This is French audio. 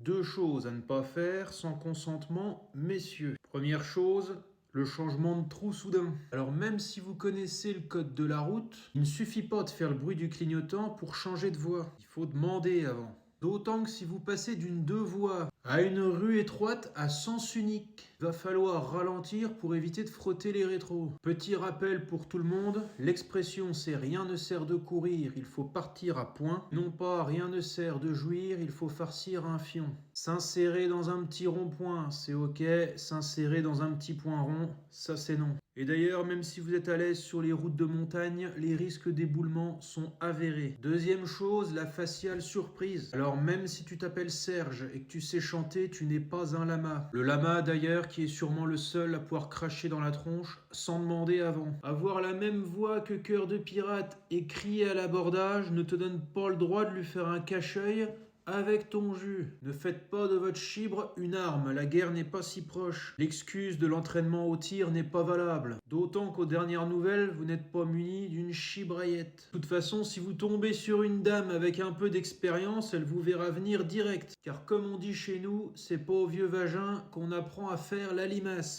Deux choses à ne pas faire sans consentement, messieurs. Première chose, le changement de trou soudain. Alors même si vous connaissez le code de la route, il ne suffit pas de faire le bruit du clignotant pour changer de voie. Il faut demander avant. D'autant que si vous passez d'une deux voies à une rue étroite à sens unique, il va falloir ralentir pour éviter de frotter les rétros. Petit rappel pour tout le monde, l'expression c'est rien ne sert de courir, il faut partir à point. Non pas rien ne sert de jouir, il faut farcir un fion. S'insérer dans un petit rond-point, c'est ok. S'insérer dans un petit point rond, ça c'est non. Et d'ailleurs, même si vous êtes à l'aise sur les routes de montagne, les risques d'éboulement sont avérés. Deuxième chose, la faciale surprise. Alors même si tu t'appelles Serge et que tu sais chanter, tu n'es pas un lama. Le lama d'ailleurs qui est sûrement le seul à pouvoir cracher dans la tronche sans demander avant. Avoir la même voix que Cœur de Pirate et crier à l'abordage ne te donne pas le droit de lui faire un cache-œil avec ton jus. Ne faites pas de votre chibre une arme, la guerre n'est pas si proche. L'excuse de l'entraînement au tir n'est pas valable. D'autant qu'aux dernières nouvelles, vous n'êtes pas muni d'une chibraillette. De toute façon, si vous tombez sur une dame avec un peu d'expérience, elle vous verra venir direct. Car comme on dit chez nous, c'est pas au vieux vagin qu'on apprend à faire la limace.